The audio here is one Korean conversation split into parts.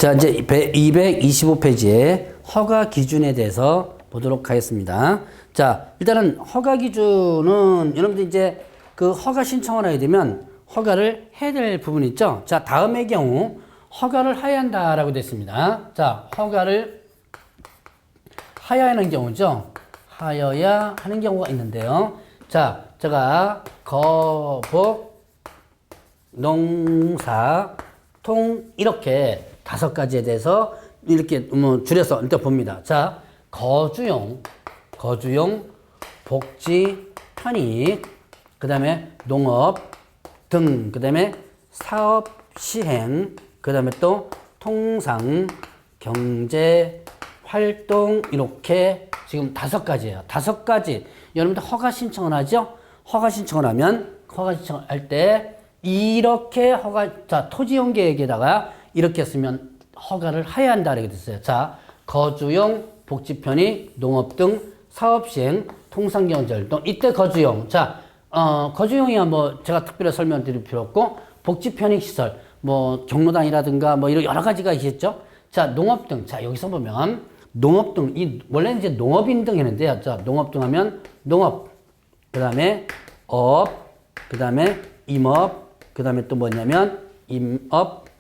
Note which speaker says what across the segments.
Speaker 1: 자, 이제 225페이지에 허가 기준에 대해서 보도록 하겠습니다. 자, 일단은 허가 기준은 여러분들 이제 그 허가 신청을 하게 되면 허가를 해야 될 부분이 있죠. 자, 다음의 경우 허가를 하여야 한다라고 됐습니다. 자, 허가를 하여야 하는 경우죠. 하여야 하는 경우가 있는데요. 자, 제가 거복, 농사, 통 이렇게 5가지에 대해서 이렇게 줄여서 일단 봅니다. 자, 거주용, 복지, 편익, 그 다음에 농업 등, 그 다음에 사업 시행, 그 다음에 또 통상, 경제, 활동 이렇게 지금 5가지예요. 5가지. 여러분들 허가 신청을 하죠? 허가 신청을 하면 허가 신청을 할 때 이렇게 자, 토지용 계획에다가 이렇게 쓰면 허가를 해야 한다 이렇게 됐어요. 자, 거주용, 복지편익, 농업 등 사업시행, 통상경제활동. 이때 거주용. 자, 거주용이야 뭐 제가 특별히 설명드릴 필요 없고 복지편익 시설, 뭐 경로당이라든가 뭐 이런 여러 가지가 있겠죠. 자, 농업 등. 자, 여기서 보면 농업 등. 원래는 이제 농업인 등 했는데요. 자, 농업 등 하면 농업, 그 다음에 업, 그 다음에 임업, 그 다음에 또 뭐냐면 임업,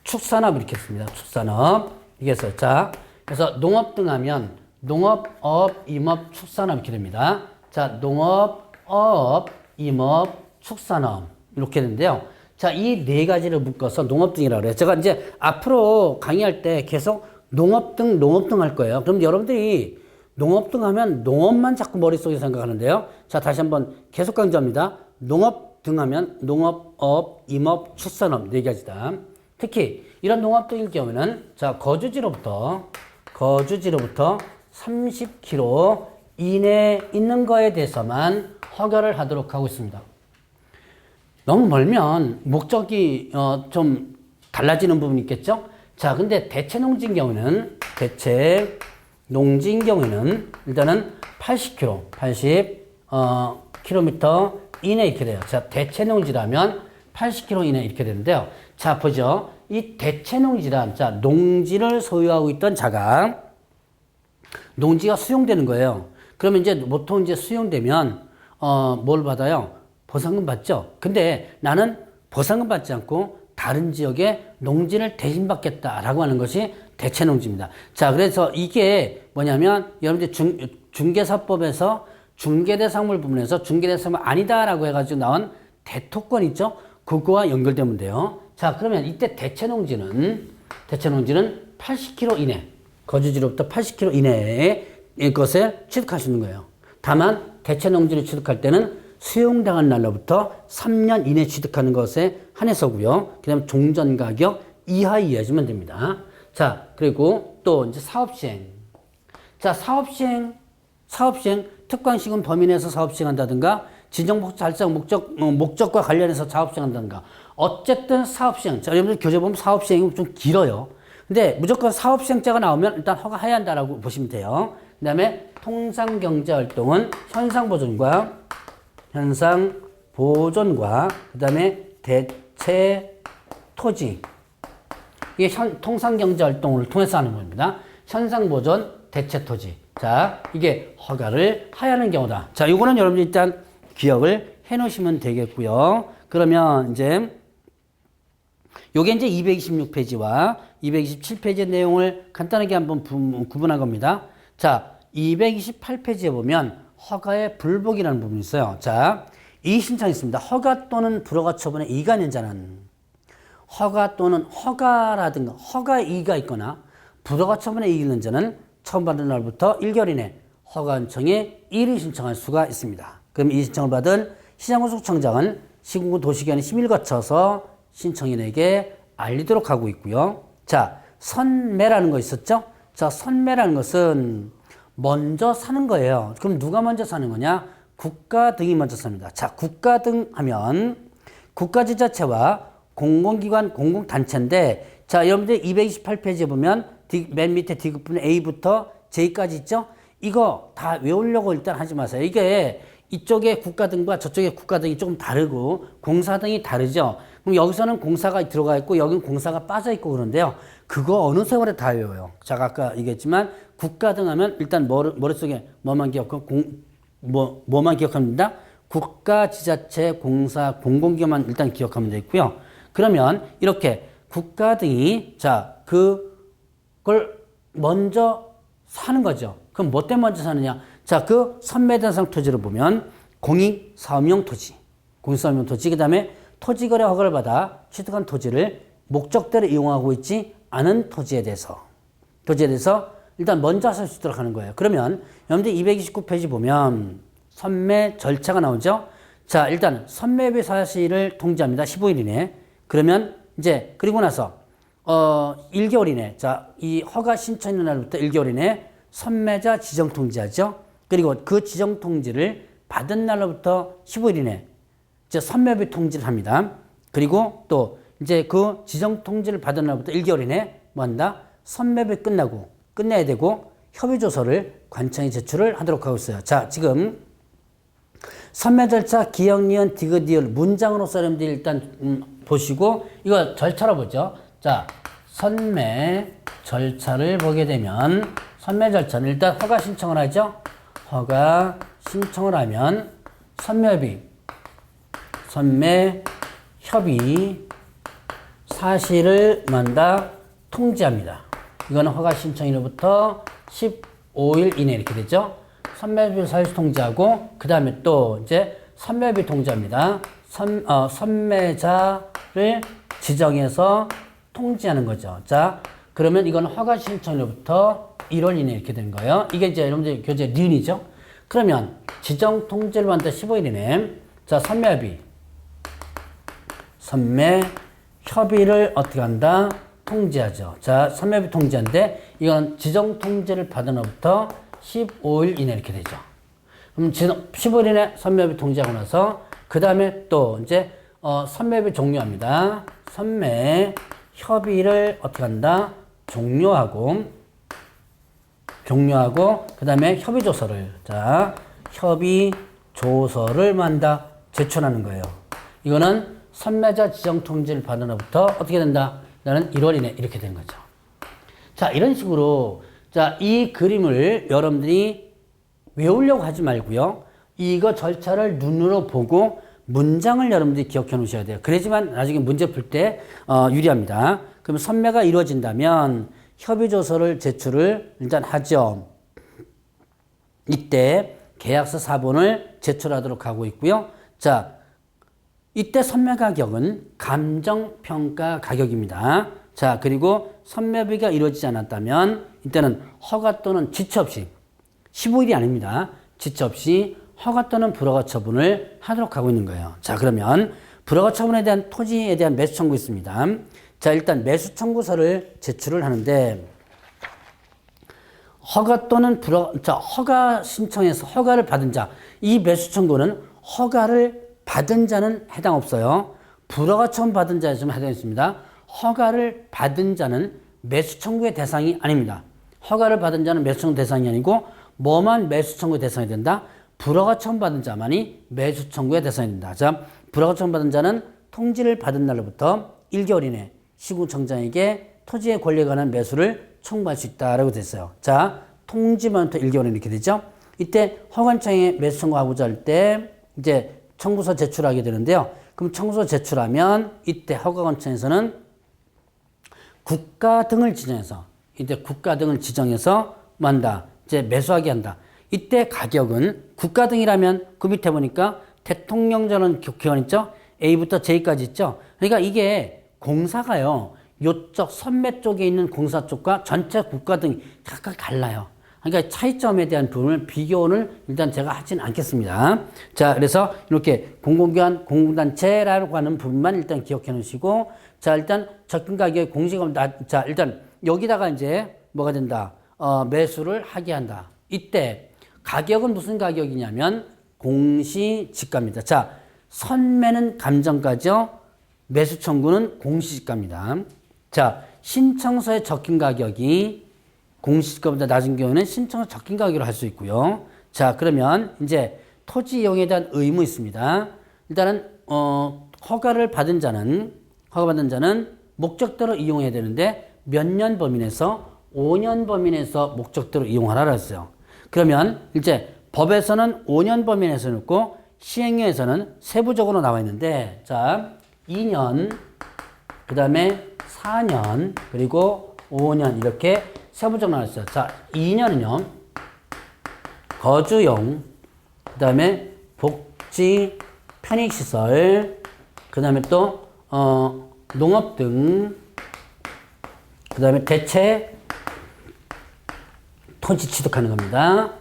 Speaker 1: 축산업 이렇게 했습니다. 축산업. 이게 있어요. 자, 그래서 농업 등 하면 농업, 업, 임업, 축산업 이렇게 됩니다. 자, 농업, 업, 임업, 축산업 이렇게 되는데요. 자, 이 4가지를 묶어서 농업 등이라고 그래요. 제가 이제 앞으로 강의할 때 계속 농업 등 할 거예요. 그럼 여러분들이 농업 등 하면 농업만 자꾸 머릿속에 생각하는데요. 자, 다시 한번 계속 강조합니다. 농업 등 하면 농업, 업, 임업, 축산업 4가지다. 특히 이런 농업 등일 경우에는 자, 거주지로부터 30km 이내에 있는 거에 대해서만 허가를 하도록 하고 있습니다. 너무 멀면 목적이 좀 달라지는 부분이 있겠죠? 자, 근데 대체 농지인 경우는 일단은 80km 이내 이렇게 돼요. 자, 대체 농지라면 80km 이내 이렇게 되는데요. 자, 보죠. 이 대체 농지란, 자, 농지를 소유하고 있던 자가 농지가 수용되는 거예요. 그러면 이제 보통 이제 수용되면 뭘 받아요? 보상금 받죠. 근데 나는 보상금 받지 않고 다른 지역에 농지를 대신 받겠다라고 하는 것이 대체 농지입니다. 자, 그래서 이게 뭐냐면 여러분들 중개사법에서 중개대상물 부분에서 중개대상물 아니다라고 해가지고 나온 대토권 있죠? 그거와 연결되면 돼요. 자, 그러면 이때 대체 농지는 80km 이내, 거주지로부터 80km 이내의 것을 취득할 수 있는 거예요. 다만 대체 농지를 취득할 때는 수용당한 날로부터 3년 이내 취득하는 것에 한해서고요. 그 다음에 종전가격 이하에 이해해주면 됩니다. 자, 그리고 또 이제 사업시행. 자, 사업시행 특광시군 범위 내에서 사업시행한다든가 진정목적 달성 목적과 관련해서 사업시행한다든가 어쨌든 사업시행. 자, 여러분들 교재 보면 사업시행이 좀 길어요. 근데 무조건 사업시행자가 나오면 일단 허가해야 한다라고 보시면 돼요. 그 다음에 통상경제활동은 현상보존과 그 다음에 대체 토지. 이게 통상경제활동을 통해서 하는 겁니다. 현상보존, 대체 토지. 자, 이게 허가를 하여야 하는 경우다. 자, 요거는 여러분들 일단 기억을 해 놓으시면 되겠고요. 그러면 이제 요게 이제 226페이지와 227페이지의 내용을 간단하게 한번 구분한 겁니다. 자, 228페이지에 보면 허가의 불복이라는 부분이 있어요. 자, 이 신청이 있습니다. 허가 또는 불허가 처분의 이의가 있는 자는 허가 또는 허가라든가 허가의 이의가 있거나 불허가 처분의 이의가 있는 자는 처음 받은 날부터 1개월 이내 허가원청에 이의를 신청할 수가 있습니다. 그럼 이 신청을 받은 시장군수청장은 시군구 도시기한에 10일 거쳐서 신청인에게 알리도록 하고 있고요. 자, 선매라는 거 있었죠? 자, 선매라는 것은 먼저 사는 거예요. 그럼 누가 먼저 사는 거냐? 국가 등이 먼저 삽니다. 자, 국가 등 하면 국가지자체와 공공기관, 공공단체인데, 자, 여러분들 228페이지에 보면 맨 밑에 D급분 A부터 J까지 있죠? 이거 다 외우려고 일단 하지 마세요. 이게 이쪽에 국가 등과 저쪽에 국가 등이 조금 다르고 공사 등이 다르죠? 그럼 여기서는 공사가 들어가 있고 여기는 공사가 빠져 있고 그런데요. 그거 어느 세월에 다 외워요. 제가 아까 얘기했지만 국가 등 하면 일단 머릿속에 뭐만 기억하고 뭐만 기억합니다. 국가, 지자체, 공사, 공공기관만 일단 기억하면 되고요. 그러면 이렇게 국가 등이 자 그걸 먼저 사는 거죠. 그럼 뭐 때문에 먼저 사느냐? 자, 그 선매대상 토지를 보면 공익사업용 토지, 공익사업용 토지, 그 다음에 토지거래 허가를 받아 취득한 토지를 목적대로 이용하고 있지 않은 토지에 대해서 일단 먼저 살 수 있도록 하는 거예요. 그러면 여러분들 229페이지 보면 선매 절차가 나오죠. 자, 일단 선매비 사실을 통지합니다. 15일 이내. 그러면 이제 그리고 나서 1개월 이내. 자, 이 허가 신청인 날부터 1개월 이내 선매자 지정 통지하죠. 그리고 그 지정 통지를 받은 날로부터 15일 이내 이제 선매비 통지를 합니다. 그리고 또 이제 그 지정 통지를 받은 날부터 1개월 이내 뭐 한다? 선매비 끝내야 되고 협의조서를 관청에 제출을 하도록 하고 있어요. 자, 지금 선매 절차 기역, 니은, 디귿, 리을 문장으로서 여러분들이 일단 보시고 이거 절차로 보죠. 자, 선매 절차를 보게 되면 선매 절차는 일단 허가 신청을 하죠. 허가 신청을 하면 선매 협의 사실을 만다 통지합니다. 이거는 허가 신청일로부터 15일 이내 이렇게 되죠. 선매비 사실 통지하고 그 다음에 또 이제 선매비 통지합니다. 선매자를 지정해서 통지하는 거죠. 자, 그러면 이건 허가 신청일로부터 1월 이내 이렇게 되는 거예요. 이게 이제 여러분들 교재 니은이죠. 그러면 지정 통지를 받다 15일 이내 자, 선매 협의를 어떻게 한다? 통지하죠. 자, 선매비 통지하는데 이건 지정 통지를 받은 날부터 15일 이내 이렇게 되죠. 그럼 15일 이내 선매비 통지하고 나서 그 다음에 또 이제 선매비 종료합니다. 선매 협의를 어떻게 한다? 종료하고 그 다음에 협의조서를 자 협의조서를 만다 제출하는 거예요. 이거는 선매자 지정 통지를 받은 날부터 어떻게 된다? 나는 1월 이내 이렇게 되는 거죠. 자, 이런 식으로 자, 이 그림을 여러분들이 외우려고 하지 말고요. 이거 절차를 눈으로 보고 문장을 여러분들이 기억해 놓으셔야 돼요. 그래야지만 나중에 문제 풀 때 유리합니다. 그럼 선매가 이루어진다면 협의조서를 제출을 일단 하죠. 이때 계약서 사본을 제출하도록 하고 있고요. 자, 이때 선매 가격은 감정평가 가격입니다. 자, 그리고 선매비가 이루어지지 않았다면 이때는 허가 또는 지체 없이 15일이 아닙니다. 지체 없이 허가 또는 불허가 처분을 하도록 하고 있는 거예요. 자, 그러면 불허가 처분에 대한 토지에 대한 매수 청구 있습니다. 자, 일단 매수 청구서를 제출을 하는데 허가 또는 허가 신청해서 허가를 받은 자, 이 매수 청구는 허가를 받은 자는 해당 없어요. 불허가 처분 받은 자에 좀 해당 있습니다. 허가를 받은 자는 매수 청구의 대상이 아닙니다. 허가를 받은 자는 매수 청구 대상이 아니고 뭐만 매수 청구의 대상이 된다? 불허가 처분 받은 자만이 매수 청구의 대상이 된다. 자, 불허가 처분 받은 자는 통지를 받은 날로부터 1개월 이내 시군청장에게 토지의 권리에 관한 매수를 청구할 수 있다라고 됐어요. 자, 통지만부터 1개월 이내 이렇게 되죠. 이때 허관청에 매수 청구하고자 할 때 이제 청구서 제출하게 되는데요. 그럼 청구서 제출하면 이때 허가관청에서는 국가 등을 지정해서 뭐 한다? 이제 매수하게 한다. 이때 가격은 국가 등이라면 그 밑에 보니까 대통령전원 기관 있죠? A부터 J까지 있죠? 그러니까 이게 공사가요. 요쪽 선매 쪽에 있는 공사 쪽과 전체 국가 등이 각각 달라요. 그러니까 차이점에 대한 부분을 비교를 일단 제가 하진 않겠습니다. 자, 그래서 이렇게 공공기관, 공공단체라고 하는 부분만 일단 기억해 놓으시고, 자, 일단 접근 가격의 공시가, 자, 일단 여기다가 이제 뭐가 된다? 매수를 하게 한다. 이때 가격은 무슨 가격이냐면 공시지가입니다. 자, 선매는 감정가죠. 매수 청구는 공시지가입니다. 자, 신청서에 적힌 가격이 공시지가보다 낮은 경우에는 신청서 적힌 가격으로 할 수 있고요. 자, 그러면 이제 토지 이용에 대한 의무 있습니다. 일단은 허가를 받은 자는 목적대로 이용해야 되는데 몇 년 범위 내에서 5년 범위 내에서 목적대로 이용하라 그랬어요. 그러면 이제 법에서는 5년 범위 내에서 놓고 시행령에서는 세부적으로 나와 있는데 자 2년 그 다음에 4년 그리고 5년 이렇게 세부적으로 나와 있어요. 자 2년은요 거주용 그 다음에 복지 편익시설 그 다음에 또 농업 등 그 다음에 대체 토지 취득하는 겁니다.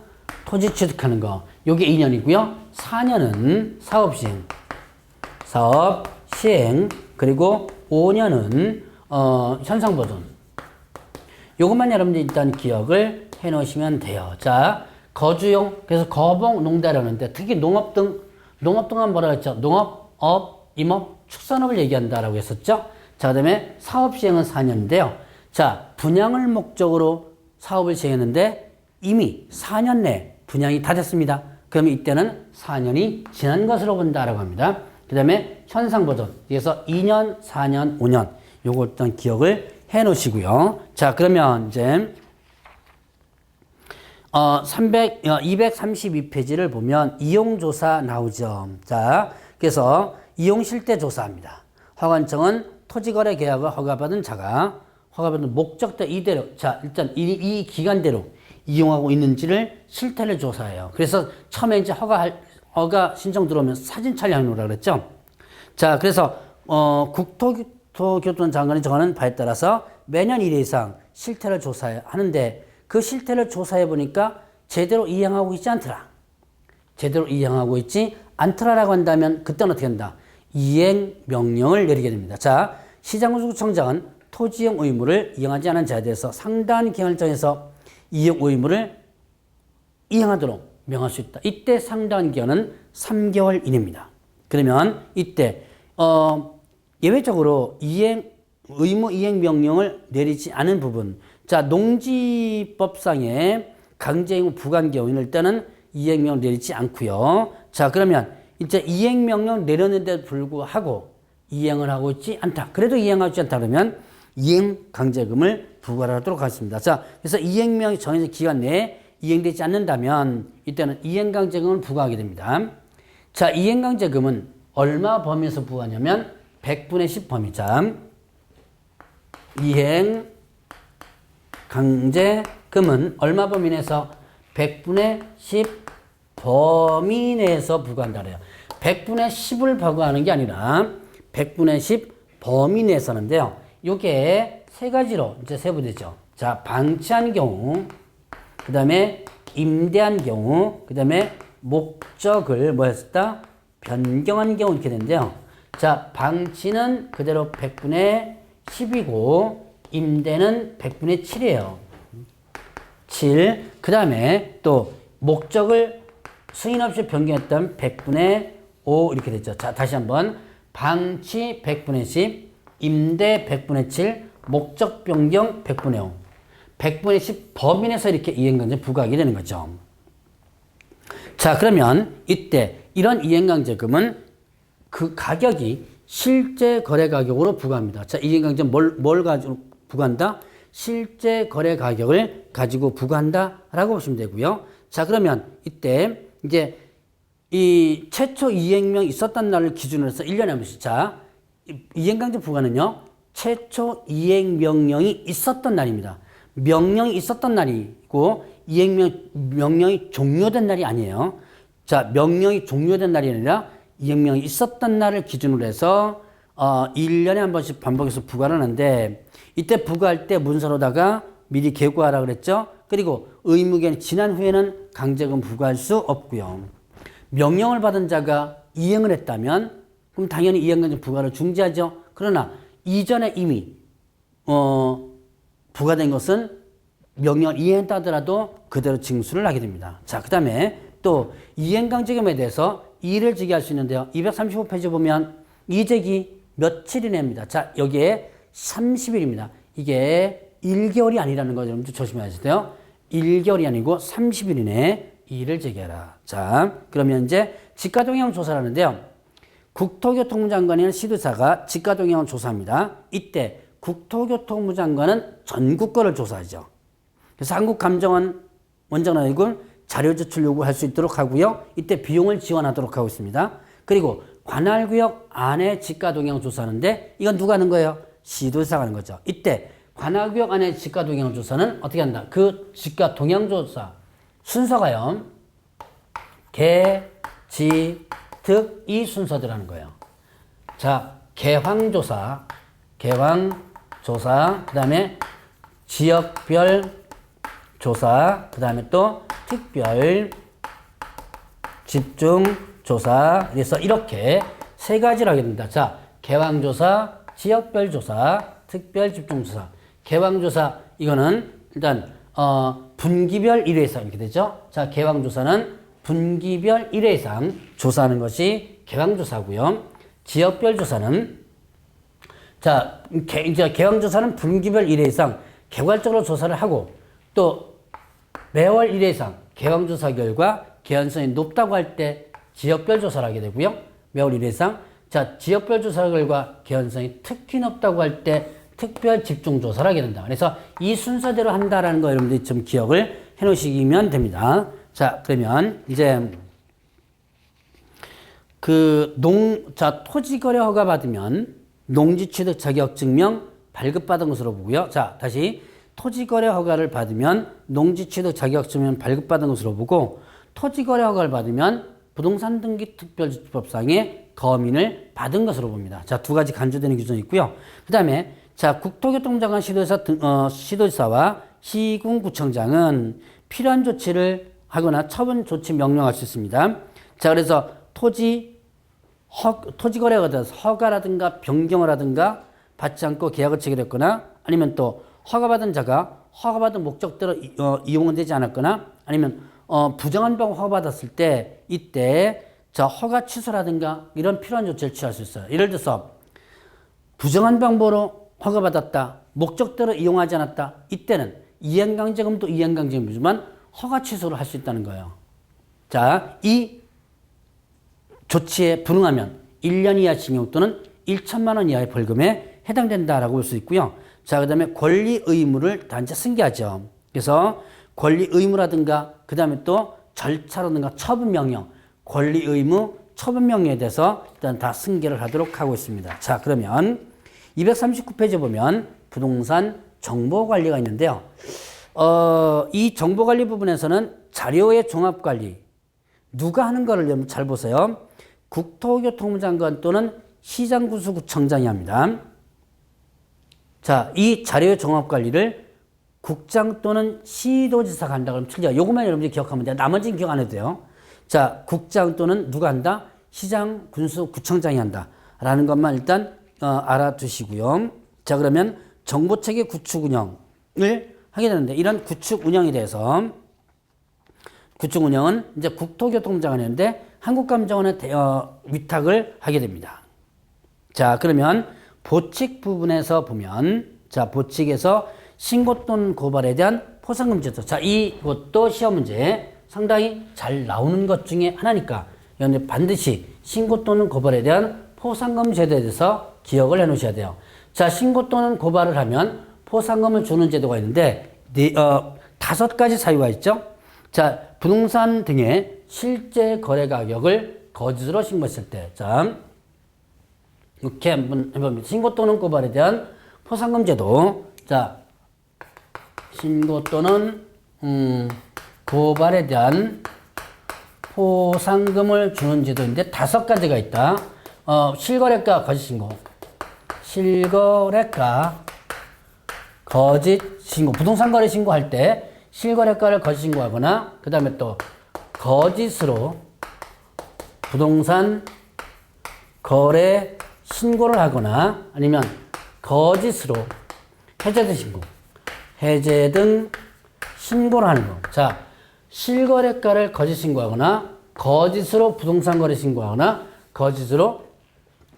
Speaker 1: 토지 취득하는 거. 요게 2년이고요. 4년은 사업 시행. 그리고 5년은 현상 보존. 요것만 여러분들 일단 기억을 해 놓으시면 돼요. 자, 거주용. 그래서 거봉 농대라는데 특히 농업 등은 뭐라고 했죠? 농업, 업, 임업, 축산업을 얘기한다라고 했었죠. 자, 그다음에 사업 시행은 4년인데요. 자, 분양을 목적으로 사업을 시행했는데 이미 4년 내 분양이 다 됐습니다. 그러면 이때는 4년이 지난 것으로 본다라고 합니다. 그 다음에 현상보존. 그래서 2년, 4년, 5년. 요거 일단 기억을 해 놓으시고요. 자, 그러면 이제 232페이지를 보면 이용조사 나오죠. 자, 그래서 이용실태조사합니다. 허가청은 토지거래 계약을 허가받은 자가 허가받은 목적대 이대로 자 일단 이 기간대로 이용하고 있는지를 실태를 조사해요. 그래서 처음에 이제 허가 신청 들어오면 사진 촬영하라고 그랬죠. 자 그래서 국토교통부 장관이 정하는 바에 따라서 매년 1회 이상 실태를 조사하는데 그 실태를 조사해 보니까 제대로 이행하고 있지 않더라. 제대로 이행하고 있지 않더라라고 한다면 그때는 어떻게 한다? 이행 명령을 내리게 됩니다. 자, 시장구청장은 토지용 의무를 이행하지 않은 자에 대해서 상당한 기한을 정해서 이행 의무를 이행하도록 명할 수 있다. 이때 상당한 기한은 3개월 이내입니다. 그러면 이때 예외적으로 의무 이행 명령을 내리지 않은 부분, 자 농지법상의 강제의무 부관 경우일 때는 이행명령 내리지 않고요. 자 그러면 이제 이행명령 내렸는데도 불구하고 이행을 하고 있지 않다. 그래도 이행하고 있지 않다 그러면 이행 강제금을 부과하도록 하겠습니다. 자 그래서 이행명이 정해진 기간 내에 이행되지 않는다면 이때는 이행 강제금을 부과하게 됩니다. 자 이행 강제금은 얼마 범위에서 부과하냐면 100분의 10 범위자 이행 강제금은 얼마 범위 내에서 100분의 10 범위 내에서 부과한다 그래요. 100분의 10을 부과하는 게 아니라 100분의 10 범위 내에서 하는데요. 요게 세 가지로 이제 세부되죠. 자, 방치한 경우, 그 다음에 임대한 경우, 그 다음에 목적을 뭐 했었다? 변경한 경우 이렇게 되는데요. 자, 방치는 그대로 100분의 10이고, 임대는 100분의 7이에요. 7. 그 다음에 또 목적을 승인 없이 변경했다면 100분의 5 이렇게 됐죠. 자, 다시 한번. 방치 100분의 10, 임대 100분의 7, 목적 변경 100분의 5. 100분의 10 범위 내에서 이렇게 이행강제 부과하게 되는 거죠. 자, 그러면 이때 이런 이행강제금은 그 가격이 실제 거래 가격으로 부과합니다. 자, 이행강제 뭘 가지고 부과한다? 실제 거래 가격을 가지고 부과한다라고 보시면 되고요. 자, 그러면 이때 이제 이 최초 이행명이 있었던 날을 기준으로 해서 1년에 한 번씩. 자, 이행강제 부과는요, 최초 이행명령이 있었던 날입니다. 명령이 있었던 날이고, 명령이 종료된 날이 아니에요. 자, 명령이 종료된 날이 아니라 이행명이 있었던 날을 기준으로 해서 1년에 한 번씩 반복해서 부과를 하는데, 이때 부과할 때 문서로다가 미리 계고하라고 그랬죠. 그리고 의무기한이 지난 후에는 강제금 부과할 수 없고요. 명령을 받은 자가 이행을 했다면 그럼 당연히 이행강제 부과를 중지하죠. 그러나 이전에 이미 부과된 것은 명령을 이행했다 하더라도 그대로 징수를 하게 됩니다. 자, 그 다음에 또 이행강제금에 대해서 이의를 제기할 수 있는데요. 235페이지 보면 이의제기 며칠 이내입니다. 자, 여기에 30일입니다. 이게 1개월이 아니라는 거 여러분들 조심하셔야 돼요. 1개월이 아니고 30일 이내에 이의를 제기하라. 자, 그러면 이제 직가동향 조사를 하는데요. 국토교통부 장관이나 시도사가 지가 동향을 조사합니다. 이때 국토교통부 장관은 전국 거를 조사하죠. 그래서 한국감정원 원장관에게 자료 제출 요구할 수 있도록 하고요. 이때 비용을 지원하도록 하고 있습니다. 그리고 관할구역 안에 지가 동향을 조사하는데 이건 누가 하는 거예요? 시도사가 하는 거죠. 이때 관할구역 안에 지가 동향을 조사는 어떻게 한다? 그 지가 동향 조사 순서가요. 개, 지, 득, 이 순서대로하는 거예요. 자, 개황조사, 그 다음에 지역별 조사, 그 다음에 또 특별 집중조사. 그래서 이렇게 세 가지를 하게 됩니다. 자, 개황조사, 지역별 조사, 특별 집중조사. 개황조사, 이거는 일단, 분기별 1회 이상 이렇게 되죠. 자, 개황조사는 분기별 1회 이상 조사하는 것이 개황조사고요. 지역별 조사는 자, 이제 개황조사는 분기별 1회 이상 개괄적으로 조사를 하고 또 매월 1회 이상 개황조사 결과 개연성이 높다고 할 때 지역별 조사를 하게 되고요. 매월 1회 이상. 자, 지역별 조사 결과 개연성이 특히 높다고 할 때 특별 집중조사를 하게 된다. 그래서 이 순서대로 한다라는 거 여러분들이 좀 기억을 해 놓으시면 됩니다. 자, 그러면 이제 토지거래 허가 받으면 농지취득 자격증명 발급받은 것으로 보고요. 자, 다시 토지거래 허가를 받으면 농지취득 자격증명 발급받은 것으로 보고 토지거래 허가를 받으면 부동산 등기 특별법상의 검인을 받은 것으로 봅니다. 자, 두 가지 간주되는 규정이 있고요. 그 다음에 자, 국토교통부 장관 시도지사와 시군구청장은 필요한 조치를 하거나 처분 조치 명령할 수 있습니다. 자, 그래서 토지거래가 돼서 허가라든가 변경을 하든가 받지 않고 계약을 체결했거나 아니면 또 허가받은 자가 허가받은 목적대로 이용은 되지 않았거나 아니면 부정한 방법 허가받았을 때 이때 자, 허가 취소라든가 이런 필요한 조치를 취할 수 있어요. 예를 들어서 부정한 방법으로 허가받았다. 목적대로 이용하지 않았다. 이때는 이행강제금도 이행강제금이지만 허가 취소를 할 수 있다는 거예요. 자, 이 조치에 불응하면 1년 이하 징역 또는 1천만 원 이하의 벌금에 해당된다라고 볼 수 있고요. 자, 그 다음에 권리 의무를 단체 승계하죠. 그래서 권리 의무라든가 그 다음에 또 절차라든가 처분 명령, 권리 의무, 처분 명령에 대해서 일단 다 승계를 하도록 하고 있습니다. 자, 그러면 239페이지에 보면 부동산 정보관리가 있는데요. 이 정보관리 부분에서는 자료의 종합관리 누가 하는 거를 여러분 잘 보세요. 국토교통부 장관 또는 시장군수구청장이 합니다. 자, 이 자료의 종합관리를 국장 또는 시도지사가 한다 그러면 틀려요. 요것만 여러분들이 기억하면 돼요. 나머지는 기억 안 해도 돼요. 자, 국장 또는 누가 한다? 시장군수구청장이 한다. 라는 것만 일단 알아두시고요. 자, 그러면 정보체계 구축 운영을 하게 되는데 이런 구축 운영에 대해서 구축 운영은 이제 국토교통부 장관이 하는데 한국감정원에 위탁을 하게 됩니다. 자, 그러면 보칙 부분에서 보면 자, 보칙에서 신고 또는 고발에 대한 포상금 제도. 자, 이것도 시험 문제 상당히 잘 나오는 것 중에 하나니까 이건 반드시 신고 또는 고발에 대한 포상금 제도에 대해서 기억을 해 놓으셔야 돼요. 자, 신고 또는 고발을 하면 포상금을 주는 제도가 있는데 5가지 사유가 있죠. 자, 부동산 등의 실제 거래 가격을 거짓으로 신고했을 때. 자, 이렇게 한번 해봅니다. 신고 또는 고발에 대한 포상금 제도. 자, 신고 또는 고발에 대한 포상금을 주는 제도인데 5가지가 있다. 실거래가 거짓 신고. 실거래가 거짓 신고. 부동산 거래 신고할 때 실거래가를 거짓 신고하거나 그 다음에 또 거짓으로 부동산 거래 신고를 하거나 아니면 거짓으로 해제 등 신고. 해제 등 신고를 하는 거. 자, 실거래가를 거짓 신고하거나 거짓으로 부동산 거래 신고하거나 거짓으로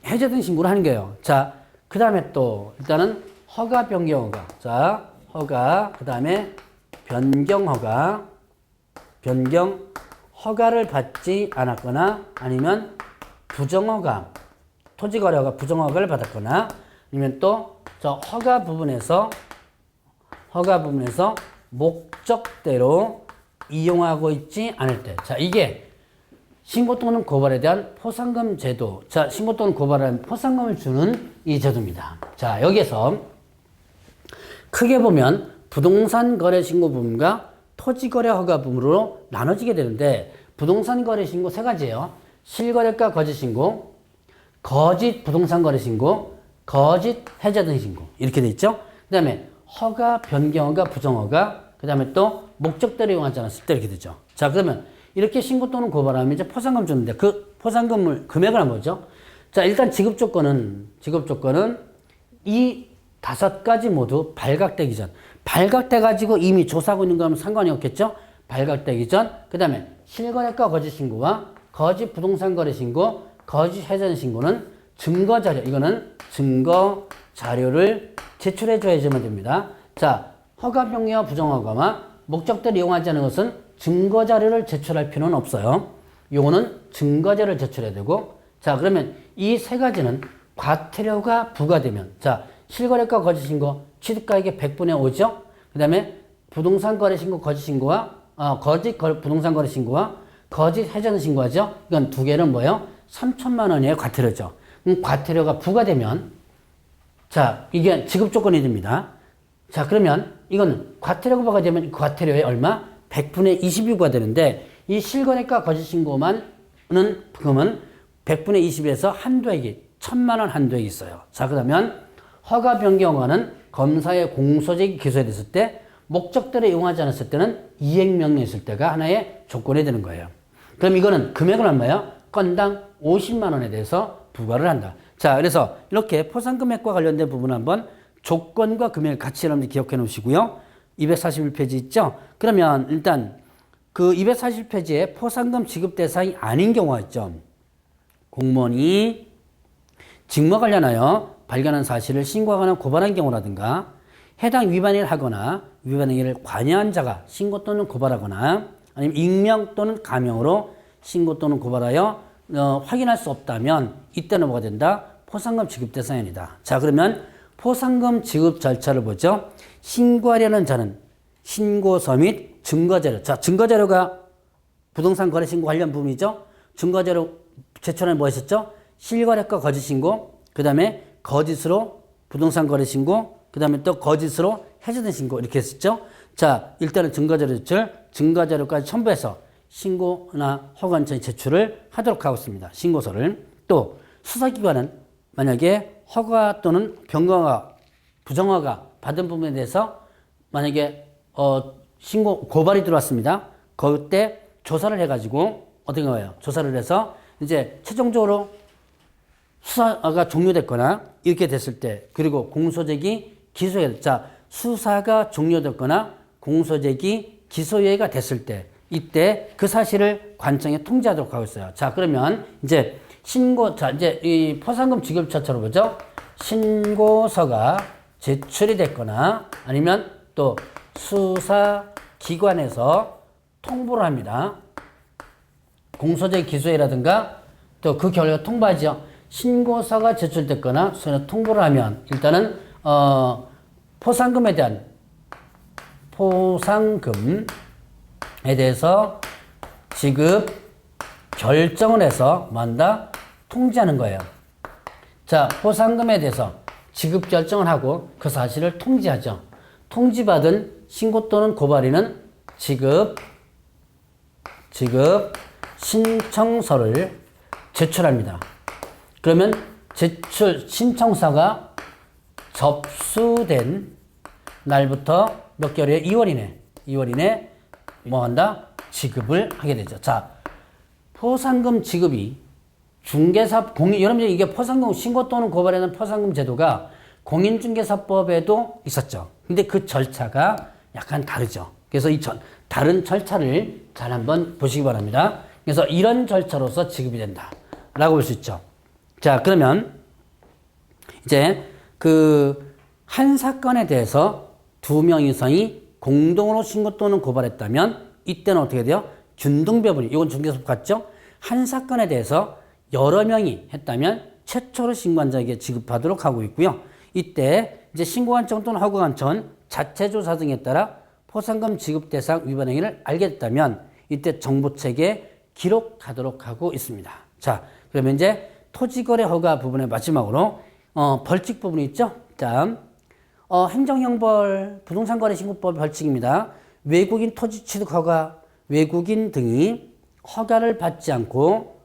Speaker 1: 해제 등 신고를 하는 거예요. 자, 그 다음에 또 일단은 허가 변경 허가. 자, 허가 그 다음에 변경 허가. 변경 허가를 받지 않았거나 아니면 부정 허가 토지거래 허가 부정허가를 받았거나 아니면 또 저 허가 부분에서 목적대로 이용하고 있지 않을 때. 자, 이게 신고 또는 고발에 대한 포상금 제도. 자, 신고 또는 고발에 대한 포상금을 주는 이 제도입니다. 자, 여기에서 크게 보면 부동산 거래 신고 부분과 토지 거래 허가 부분으로 나눠지게 되는데 부동산 거래 신고 세 가지예요. 실거래가 거짓 신고, 거짓 부동산 거래 신고, 거짓 해제 등 신고. 이렇게 돼 있죠? 그다음에 허가 변경 허가 부정 허가, 그다음에 또 목적대로 이용하지 않았을 때 이렇게 되죠. 자, 그러면 이렇게 신고 또는 고발하면 이제 포상금 주는데 그 포상금을 금액을 한번 보죠. 자, 일단 지급 조건은 이 5가지 모두 발각되기 전. 발각돼 가지고 이미 조사하고 있는 거하면 상관이 없겠죠? 발각되기 전. 그다음에 실거래가 거짓 신고와 거짓 부동산 거래 신고, 거짓 해전 신고는 증거 자료. 이거는 증거 자료를 제출해 줘야지만 됩니다. 자, 허가 변경과 부정 허가와 목적대로 이용하지 않은 것은 증거 자료를 제출할 필요는 없어요. 요거는 증거 자료를 제출해야 되고, 자, 그러면 이 세 가지는 과태료가 부과되면, 자, 실거래가 거짓 신고 취득가액의 100분의 5죠. 그다음에 부동산 거래 신고 거짓 신고와 부동산 거래 신고와 거짓 해전 신고하죠. 이건 두 개는 뭐예요? 3천만 원의 과태료죠. 과태료가 부과되면, 자, 이게 지급 조건이 됩니다. 자, 그러면 이거는 과태료가 부과되면 과태료의 얼마? 100분의 20이 부과되는데 이 실거래가 거짓 신고만은 그러면 100분의 20에서 한도액이 1,000만 원 한도액이 있어요. 자, 그러면 허가 변경 허가는 검사의 공소제기 기소에 됐을 때 목적대로 이용하지 않았을 때는 이행명령이 있을 때가 하나의 조건이 되는 거예요. 그럼 이거는 금액은 얼마예요? 건당 50만 원에 대해서 부과를 한다. 자, 그래서 이렇게 포상금액과 관련된 부분 한번 조건과 금액을 같이 여러분들 기억해 놓으시고요. 241페이지 있죠? 그러면 일단 그 241페이지에 포상금 지급 대상이 아닌 경우가 있죠. 공무원이 직무 관련하여 발견한 사실을 신고하거나 고발한 경우라든가 해당 위반을 하거나 위반 행위를 관여한 자가 신고 또는 고발하거나 아니면 익명 또는 가명으로 신고 또는 고발하여 확인할 수 없다면 이때는 뭐가 된다? 포상금 지급 대상이 아니다. 자, 그러면 포상금 지급 절차를 보죠. 신고하려는 자는 신고서 및 증거자료. 자, 증거자료가 부동산 거래 신고 관련 부분이죠. 증거자료 제출하는 뭐 했었죠? 실거래가 거짓 신고, 그 다음에 거짓으로 부동산 거래 신고, 그 다음에 또 거짓으로 해제된 신고 이렇게 했었죠. 자, 일단은 증거자료 제출, 증거자료까지 첨부해서 신고나 허가원청에 제출을 하도록 하고 있습니다. 신고서를. 또 수사기관은 만약에 허가 또는 변경허가, 부정허가 받은 부분에 대해서 만약에 신고 고발이 들어왔습니다. 그때 조사를 해가지고 어떻게 거예요? 조사를 해서 이제 최종적으로 수사가 종료됐거나 이렇게 됐을 때, 그리고 공소제기 기소유예. 자, 수사가 종료됐거나 공소제기 기소유예가 됐을 때, 이때 그 사실을 관청에 통지하도록 하고 있어요. 자, 그러면 이제 자, 이제 이 포상금 지급 절차로 보죠. 신고서가 제출이 됐거나 아니면 또 수사기관에서 통보를 합니다. 공소제기 기소유예라든가 또 그 결과 통보하죠. 신고서가 제출됐거나 수사에 통보를 하면 일단은 포상금에 대해서 지급 결정을 해서 만다 통지하는 거예요. 자, 포상금에 대해서 지급 결정을 하고 그 사실을 통지하죠. 통지받은 신고 또는 고발인은 지급 신청서를 제출합니다. 그러면 제출 신청서가 접수된 날부터 몇 개월 이내? 2월 이내 뭐 한다? 지급을 하게 되죠. 자, 포상금 지급이 여러분들 이게 포상금 신고 또는 고발에 대한 포상금 제도가 공인중개사법에도 있었죠. 근데 그 절차가 약간 다르죠. 그래서 다른 절차를 잘 한번 보시기 바랍니다. 그래서 이런 절차로서 지급이 된다 라고 볼 수 있죠. 자, 그러면 이제 한 사건에 대해서 2명 이상이 공동으로 신고 또는 고발했다면 이때는 어떻게 돼요? 균등배분이, 이건 중개사법 같죠? 한 사건에 대해서 여러 명이 했다면 최초로 신고한자에게 지급하도록 하고 있고요. 이때 이제 신고관청 또는 허가관청 자체 조사 등에 따라 포상금 지급 대상 위반 행위를 알게 됐다면 이때 정보책에 기록하도록 하고 있습니다. 자, 그러면 이제 토지거래 허가 부분의 마지막으로 벌칙 부분이 있죠. 자, 행정형벌 부동산거래신고법 벌칙입니다. 외국인 토지 취득 허가, 외국인 등이 허가를 받지 않고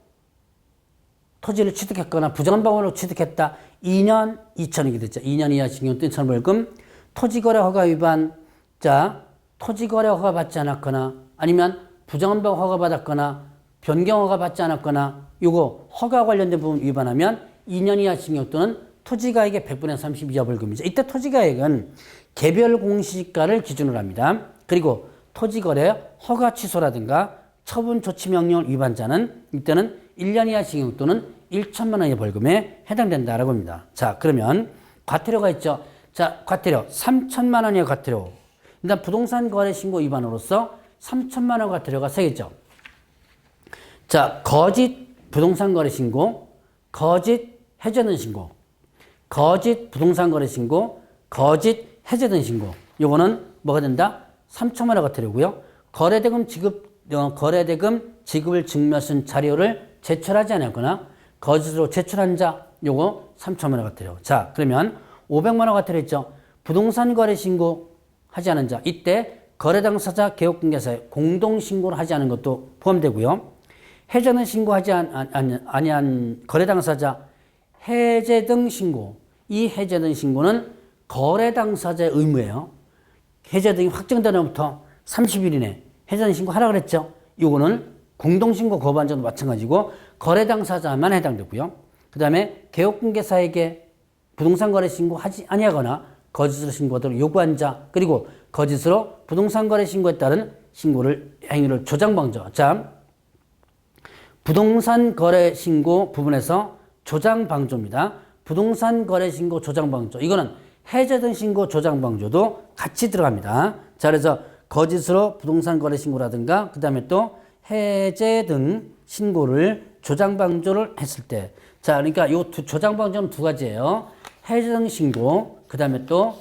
Speaker 1: 토지를 취득했거나 부정한 방법으로 취득했다. 2년 2천억이 됐죠. 2년 이하 징역 또는 2천 벌금. 토지거래 허가 위반. 자, 토지거래 허가 받지 않았거나 아니면 부정한 방법 허가 받았거나 변경 허가 받지 않았거나 요거 허가 관련된 부분 위반하면 2년 이하 징역 또는 토지가액의 100분의 30 이하 벌금이죠. 이때 토지가액은 개별 공시가를 기준으로 합니다. 그리고 토지거래 허가 취소라든가 처분 조치 명령 위반자는 이때는 1년 이하 징역 또는 1천만 원의 벌금에 해당된다라고 합니다. 자, 그러면 과태료가 있죠. 자, 과태료 3천만 원이에요. 과태료. 일단 부동산 거래 신고 위반으로서 3천만 원 과태료가 세겠죠. 자, 거짓 부동산 거래 신고, 거짓 해제된 신고, 거짓 부동산 거래 신고, 거짓 해제된 신고. 요거는 뭐가 된다? 3천만 원 과태료고요. 거래대금 지급을 증명하신 자료를 제출하지 않았거나 거짓으로 제출한 자, 요거 3천만 원 과태료. 자, 그러면 500만 원 과태료 있죠. 부동산 거래 신고 하지 않은 자, 이때 거래 당사자 개업공개사에 공동 신고를 하지 않은 것도 포함되고요. 해제는 신고하지 아니한 거래 당사자 해제 등 신고. 이 해제 등 신고는 거래 당사자의 의무예요. 해제 등이 확정된 날부터 30일 이내 해제 등 신고 하라고 그랬죠. 이거는 공동 신고 거부한 점도 마찬가지고 거래 당사자만 해당되고요. 그다음에 개업공개사에게 부동산 거래 신고하지 아니하거나 거짓으로 신고하도록 요구한 자, 그리고 거짓으로 부동산 거래 신고에 따른 행위를 조장 방조. 자, 부동산 거래 신고 부분에서 조장 방조입니다. 부동산 거래 신고 조장 방조. 이거는 해제 등 신고 조장 방조도 같이 들어갑니다. 자, 그래서 거짓으로 부동산 거래 신고라든가 그다음에 또 해제 등 신고를 조장 방조를 했을 때. 자, 그러니까 요 조장 방조는 두 가지예요. 해제 등 신고, 그다음에 또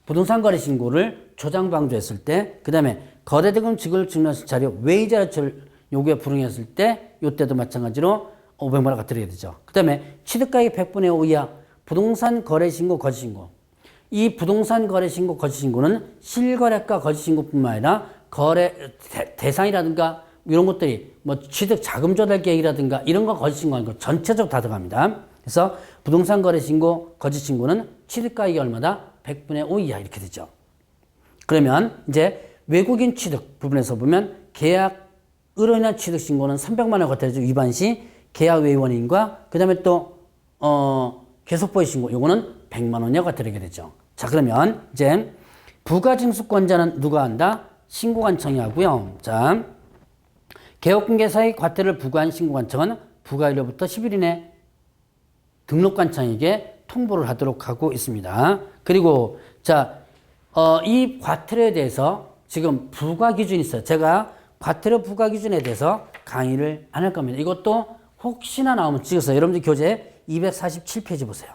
Speaker 1: 부동산 거래 신고를 조장 방조했을 때, 그다음에 거래대금 지급을 증명하는 자료 외의 자료를 요구에 불응했을 때, 요때도 마찬가지로 500만 원 과태료가 되죠. 그다음에 취득가액 100분의 5 이하 부동산 거래 신고, 거짓 신고. 이 부동산 거래 신고, 거짓 신고는 실거래가 거짓 신고뿐만 아니라 거래 대상이라든가 이런 것들이 뭐 취득 자금 조달 계획이라든가 이런 거 거짓 신고하는 거 전체적으로 다 들어갑니다. 그래서 부동산 거래 신고, 거짓 신고는 취득가액이 얼마다? 100분의 5 이하 이렇게 되죠. 그러면 이제 외국인 취득 부분에서 보면 계약으로 인한 취득 신고는 300만 원 과태료 위반 시 계약 외의 원인과 그다음에 또 계속보의 신고 요거는 100만 원 이하 과태료가 되죠. 자, 그러면 이제 부가징수권자는 누가 한다? 신고관청이 하고요. 자, 개업공개사의 과태료를 부과한 신고관청은 부과일로부터 10일 이내 등록관청에게 통보를 하도록 하고 있습니다. 그리고 자, 이 과태료에 대해서 지금 부과 기준이 있어요. 제가 과태료 부과 기준에 대해서 강의를 안 할 겁니다. 이것도 혹시나 나오면 찍어서 여러분들 교재 247페이지 보세요.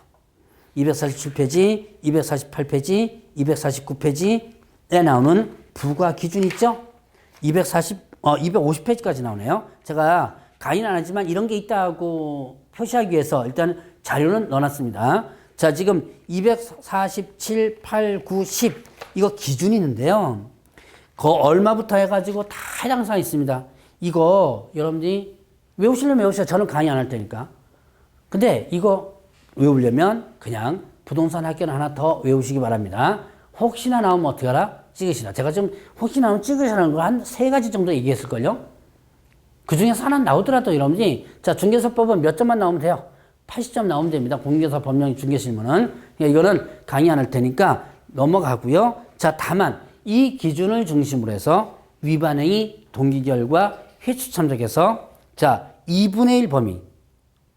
Speaker 1: 247페이지, 248페이지, 249페이지에 나오는 부과 기준 있죠? 250페이지까지 나오네요. 제가 강의는 안 하지만 이런 게 있다고 표시하기 위해서 일단 자료는 넣어놨습니다. 자, 지금 247, 8, 9, 10 이거 기준이 있는데요. 그 얼마부터 해가지고 다 해당 사항이 있습니다. 이거 여러분들이 외우시려면 외우셔야 저는 강의 안 할 테니까. 근데 이거 외우려면 그냥 부동산 학교는 하나 더 외우시기 바랍니다. 혹시나 나오면 어떻게 하라? 찍으시라. 제가 지금 혹시나 나오면 찍으시라는 거 한 3가지 정도 얘기했을걸요? 그 중에서 하나 나오더라도 여러분이 자, 중개사법은 몇 점만 나오면 돼요? 80점 나오면 됩니다. 공개사 법령 중개실무는. 이거는 강의 안 할 테니까 넘어가고요. 자, 다만 이 기준을 중심으로 해서 위반행위, 동기결과, 회수 참작해서 자, 2분의 1 범위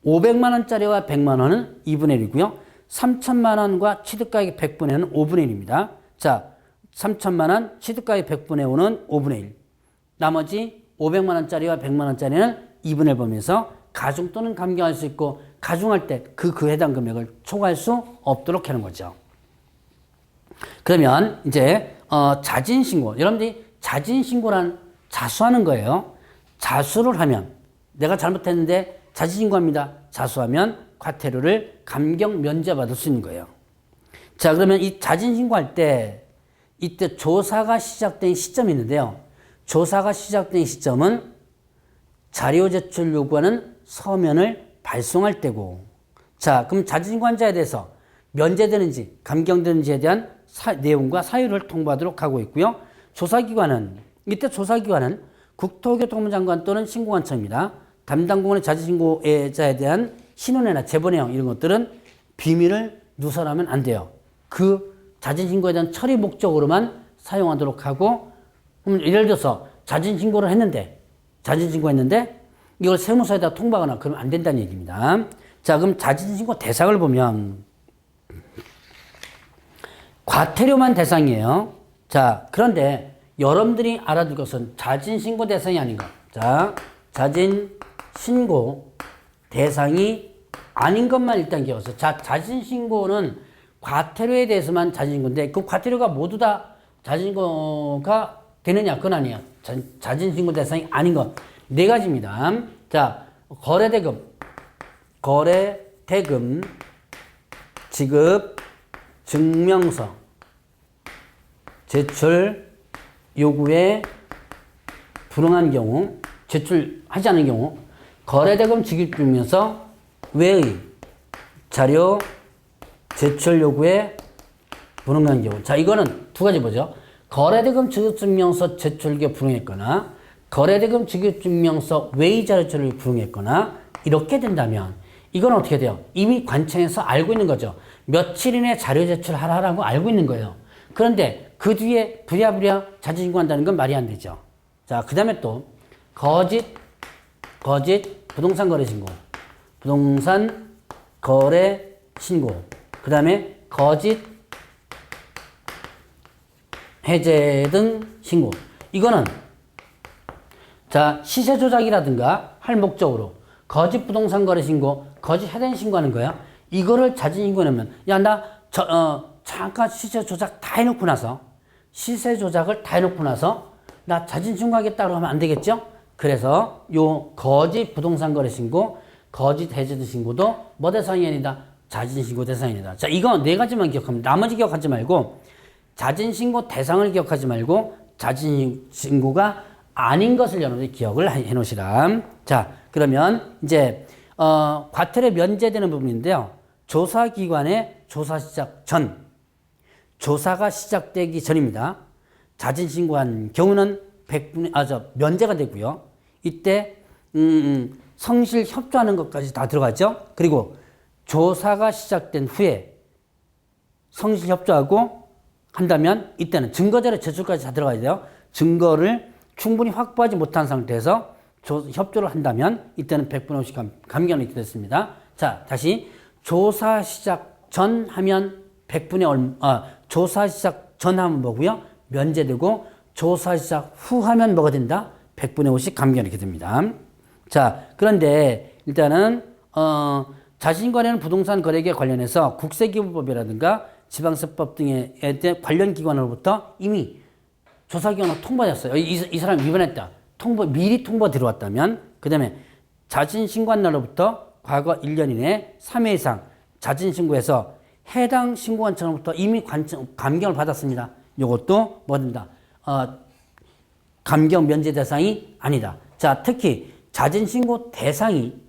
Speaker 1: 500만 원짜리와 100만 원은 2분의 1이고요. 3천만 원과 취득가액 100분의 1은 5분의 1입니다. 자, 3천만 원, 취득가액 100분의 5는 5분의 1. 나머지 500만 원짜리와 100만 원짜리는 2분의 1 범위에서 가중 또는 감경할 수 있고 가중할 때 그 해당 금액을 초과할 수 없도록 하는 거죠. 그러면 이제 자진신고, 여러분들이 자진신고란 자수하는 거예요. 자수를 하면, 내가 잘못했는데 자진신고합니다. 자수하면 과태료를 감경 면제받을 수 있는 거예요. 자, 그러면 이 자진신고할 때 이때 조사가 시작된 시점이 있는데요. 조사가 시작된 시점은 자료 제출 요구하는 서면을 발송할 때고, 자, 그럼 자진신고한 자에 대해서 면제되는지 감경되는지에 대한 내용과 사유를 통보하도록 하고 있고요. 조사기관은, 이때 조사기관은 국토교통부 장관 또는 신고관청입니다. 담당 부문의 자진신고자에 대한 신원이나 제보 내용 이런 것들은 비밀을 누설하면 안 돼요. 그 자진신고에 대한 처리 목적으로만 사용하도록 하고, 예를 들어서 자진신고했는데 이걸 세무서에다 통보하거나 그러면 안 된다는 얘기입니다. 자, 그럼 자진신고 대상을 보면 과태료만 대상이에요. 자, 그런데 여러분들이 알아둘 것은 자진신고 대상이 아닌 것. 자, 자진신고 대상이 아닌 것만 일단 기억하세요. 자, 자진신고는 과태료에 대해서만 자진신고인데 그 과태료가 모두 다 자진신고가 되느냐? 그건 아니에요. 자진신고 대상이 아닌 것. 네 가지입니다. 자, 거래대금 지급 증명서 제출 요구에 불응한 경우, 제출하지 않은 경우, 거래대금 지급 증명서 외의 자료 제출 요구에 불응한 경우. 자, 이거는 두 가지 보죠. 거래대금 지급 증명서 제출에 불응했거나 거래대금 지급 증명서 외의 자료 제출에 불응했거나 이렇게 된다면 이건 어떻게 돼요? 이미 관청에서 알고 있는 거죠. 며칠 이내 자료 제출하라고 알고 있는 거예요. 그런데 그 뒤에 부랴부랴 자진신고한다는 건 말이 안 되죠. 자, 그 다음에 또 거짓 부동산 거래 신고, 부동산 거래 신고, 그 다음에 거짓 해제 등 신고. 이거는 자, 시세 조작이라든가 할 목적으로 거짓 부동산 거래 신고, 거짓 해당 신고하는 거야. 이거를 자진신고하면, 야, 나 잠깐 시세 조작 다 해놓고 나서, 시세 조작을 다 해놓고 나서 나 자진신고하겠다고 하면 안 되겠죠? 그래서 요 거짓 부동산 거래 신고, 거짓 해제 등 신고도 뭐 대상이 아니다? 자진신고 대상이다. 자, 이거 네 가지만 기억하면, 나머지 기억하지 말고 자진신고 대상을 기억하지 말고 자진신고가 아닌 것을 여러분들이 기억을 해 놓으시라. 자, 그러면 이제 과태료 면제되는 부분인데요. 조사기관의 조사 시작 전, 조사가 시작되기 전입니다. 자진신고한 경우는 면제가 되고요. 이때 성실 협조하는 것까지 다 들어가죠. 그리고 조사가 시작된 후에 성실 협조하고 한다면 이때는 증거자료 제출까지 다 들어가야 돼요. 증거를 충분히 확보하지 못한 상태에서 협조를 한다면 이때는 100분의 50 감경이 이렇게 됐습니다. 자, 다시 조사 시작 전 하면 100분의 조사 시작 전 하면 뭐고요? 면제되고 조사 시작 후 하면 뭐가 된다? 100분의 50 감경이 이렇게 됩니다. 자, 그런데 일단은 자신거래는 부동산 거래에 관련해서 국세기부법이라든가 지방세법 등에 관련 기관으로부터 이미 조사기관으로 통보됐어요. 이 사람 위반했다. 미리 통보 들어왔다면, 그 다음에 자진신고한 날로부터 과거 1년 이내 3회 이상 자진신고해서 해당 신고관청으로부터 이미 감경을 받았습니다. 이것도 뭐 된다? 감경 면제 대상이 아니다. 자, 특히 자진신고 대상이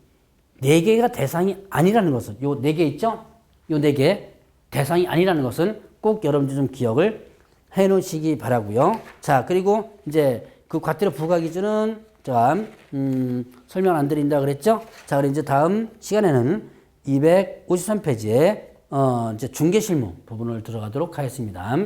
Speaker 1: 4개가 대상이 아니라는 것은, 요 4개 있죠? 요 4개 대상이 아니라는 것은 꼭 여러분들 좀 기억을 해 놓으시기 바라고요. 자, 그리고 이제 그 과태료 부과 기준은 설명 안 드린다 그랬죠? 자, 그럼 이제 다음 시간에는 253페이지에 이제 중개실무 부분을 들어가도록 하겠습니다.